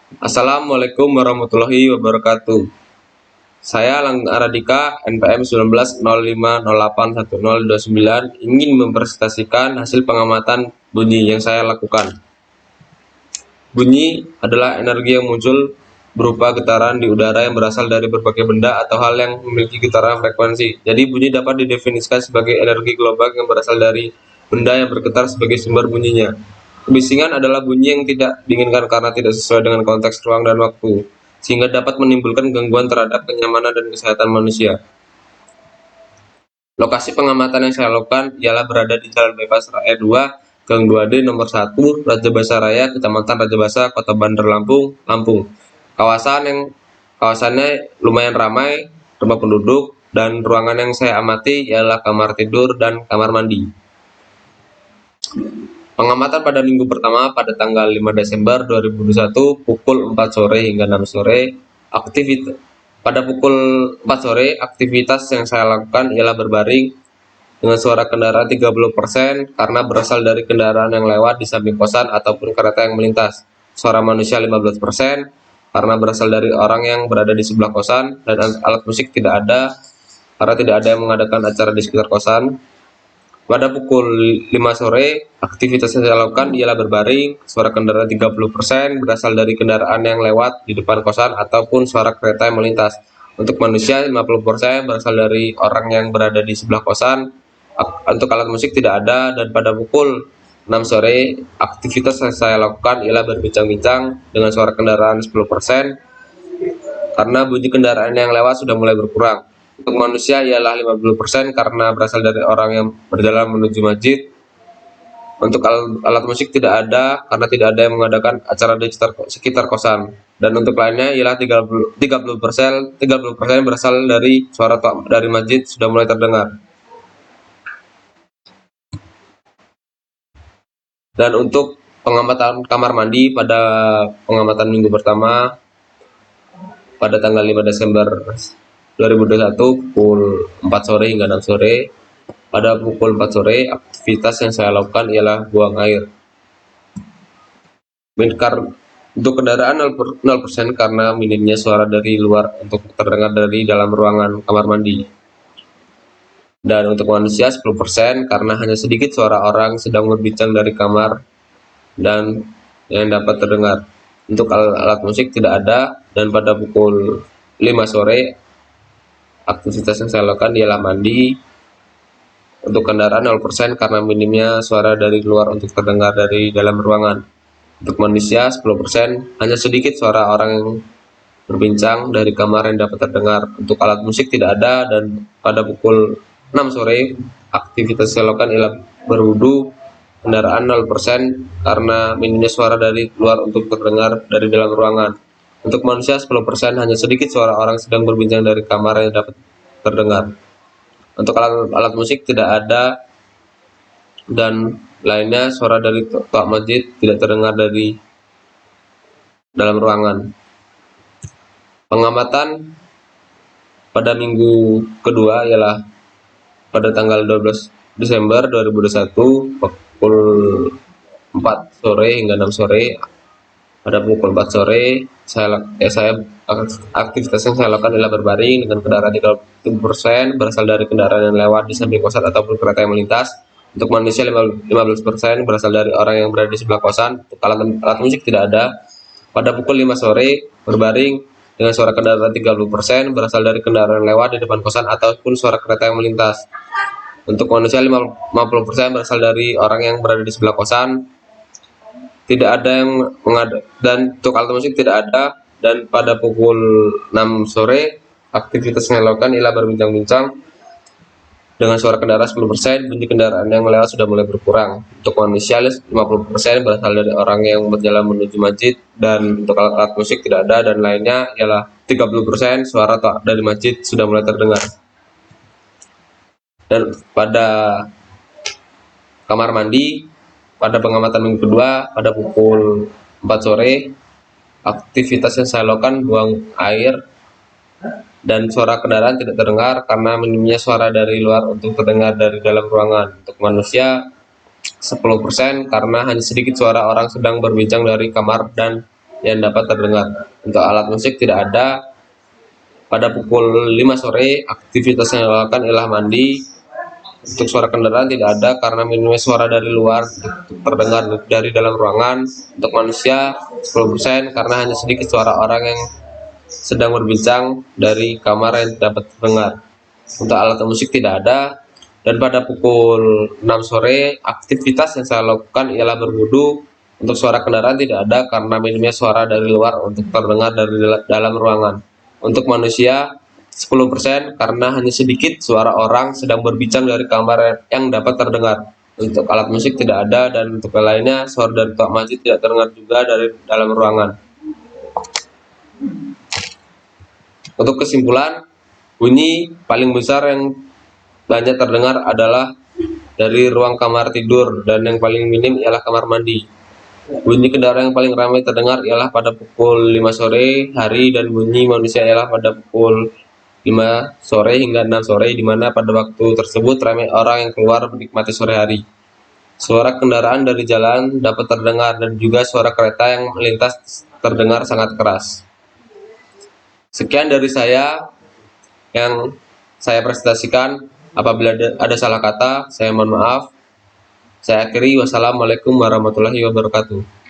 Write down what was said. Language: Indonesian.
Assalamualaikum warahmatullahi wabarakatuh. Saya Lang Aradika, NPM 1905081029, ingin mempresentasikan hasil pengamatan bunyi yang saya lakukan. Bunyi adalah energi yang muncul berupa getaran di udara yang berasal dari berbagai benda atau hal yang memiliki getaran frekuensi. Jadi bunyi dapat didefinisikan sebagai energi gelombang yang berasal dari benda yang bergetar sebagai sumber bunyinya. Kebisingan adalah bunyi yang tidak diinginkan karena tidak sesuai dengan konteks ruang dan waktu, sehingga dapat menimbulkan gangguan terhadap kenyamanan dan kesehatan manusia. Lokasi pengamatan yang saya lakukan ialah berada di Jalan Bypass Raya 2, Gang 2D nomor 1, Raja Basa Raya, Kecamatan Raja Basa, Kota Bandar Lampung, Lampung. Kawasannya lumayan ramai, rumah penduduk, dan ruangan yang saya amati ialah kamar tidur dan kamar mandi. Pengamatan pada minggu pertama pada tanggal 5 Desember 2021 pukul 4 sore hingga 6 sore. Pada pukul 4 sore, aktivitas yang saya lakukan ialah berbaring dengan suara kendaraan 30% karena berasal dari kendaraan yang lewat di samping kosan ataupun kereta yang melintas. Suara manusia 15% karena berasal dari orang yang berada di sebelah kosan, dan alat musik tidak ada karena tidak ada yang mengadakan acara di sekitar kosan. Pada pukul 5 sore, aktivitas yang saya lakukan ialah berbaring, suara kendaraan 30% berasal dari kendaraan yang lewat di depan kosan ataupun suara kereta yang melintas. Untuk manusia 50% berasal dari orang yang berada di sebelah kosan. Untuk alat musik tidak ada, dan pada pukul 6 sore, aktivitas yang saya lakukan ialah berbincang-bincang dengan suara kendaraan 10% karena bunyi kendaraan yang lewat sudah mulai berkurang. Untuk manusia ialah 50% karena berasal dari orang yang berjalan menuju masjid. Untuk alat musik tidak ada karena tidak ada yang mengadakan acara di sekitar kosan. Dan untuk lainnya ialah 30% berasal dari suara dari masjid sudah mulai terdengar. Dan untuk pengamatan kamar mandi pada pengamatan minggu pertama pada tanggal 5 Desember 2021 pukul 4 sore hingga 6 sore. Pada pukul 4 sore, aktivitas yang saya lakukan ialah buang air. Untuk kendaraan 0% karena minimnya suara dari luar untuk terdengar dari dalam ruangan kamar mandi. Dan untuk manusia 10% karena hanya sedikit suara orang sedang berbincang dari kamar dan yang dapat terdengar. Untuk alat musik tidak ada, dan pada pukul 5 sore aktivitas yang saya lakukan ialah mandi. Untuk kendaraan 0% karena minimnya suara dari luar untuk terdengar dari dalam ruangan. Untuk manusia 10%, hanya sedikit suara orang yang berbincang dari kamar yang dapat terdengar. Untuk alat musik tidak ada, dan pada pukul 6 sore aktivitas saya lakukan ialah berwudu. Kendaraan 0% karena minimnya suara dari luar untuk terdengar dari dalam ruangan. Untuk manusia 10%, hanya sedikit suara orang sedang berbincang dari kamar yang dapat terdengar. Untuk alat musik tidak ada, dan lainnya suara dari toa masjid tidak terdengar dari dalam ruangan. Pengamatan pada minggu kedua ialah pada tanggal 12 Desember 2021 pukul 4 sore hingga 6 sore. Pada pukul 4 sore, aktivitas yang saya lakukan adalah berbaring dengan kendaraan 30% berasal dari kendaraan yang lewat di samping kosan ataupun kereta yang melintas. Untuk manusia 15% berasal dari orang yang berada di sebelah kosan. Untuk alat musik tidak ada. Pada pukul 5 sore, berbaring dengan suara kendaraan 30% berasal dari kendaraan yang lewat di depan kosan ataupun suara kereta yang melintas. Untuk manusia 50% berasal dari orang yang berada di sebelah kosan. Tidak ada yang dan untuk alat musik tidak ada. Dan pada pukul 6 sore aktivitas yang dilakukan ialah berbincang-bincang dengan suara kendaraan 10%. Bunyi kendaraan yang lewat sudah mulai berkurang. Untuk manusia 50% berasal dari orang yang berjalan menuju masjid, dan untuk alat musik tidak ada, dan lainnya ialah 30% suara dari masjid sudah mulai terdengar. Dan pada kamar mandi pada pengamatan minggu kedua pada pukul 4 sore, aktivitas yang saya lakukan buang air, dan suara kendaraan tidak terdengar karena minimnya suara dari luar untuk terdengar dari dalam ruangan. Untuk manusia 10% karena hanya sedikit suara orang sedang berbincang dari kamar dan yang dapat terdengar. Untuk alat musik tidak ada. Pada pukul 5 sore, aktivitas yang dilakukan ialah mandi. Untuk suara kendaraan tidak ada karena minimnya suara dari luar terdengar dari dalam ruangan. Untuk manusia 10% karena hanya sedikit suara orang yang sedang berbincang dari kamar yang dapat terdengar. Untuk alat musik tidak ada. Dan pada pukul 6 sore, aktivitas yang saya lakukan ialah berwudu. Untuk suara kendaraan tidak ada karena minimnya suara dari luar untuk terdengar dari dalam ruangan. Untuk manusia 10% karena hanya sedikit suara orang sedang berbincang dari kamar yang dapat terdengar. Untuk alat musik tidak ada, dan untuk yang lainnya suara dari toa masjid tidak terdengar juga dari dalam ruangan. Untuk kesimpulan, bunyi paling besar yang banyak terdengar adalah dari ruang kamar tidur, dan yang paling minim ialah kamar mandi. Bunyi kendaraan yang paling ramai terdengar ialah pada pukul 5 sore hari, dan bunyi manusia ialah pada pukul 5 sore hingga 6 sore, di mana pada waktu tersebut ramai orang yang keluar menikmati sore hari. Suara kendaraan dari jalan dapat terdengar, dan juga suara kereta yang melintas terdengar sangat keras. Sekian dari saya yang saya presentasikan. Apabila ada salah kata, saya mohon maaf. Saya akhiri. Wassalamualaikum warahmatullahi wabarakatuh.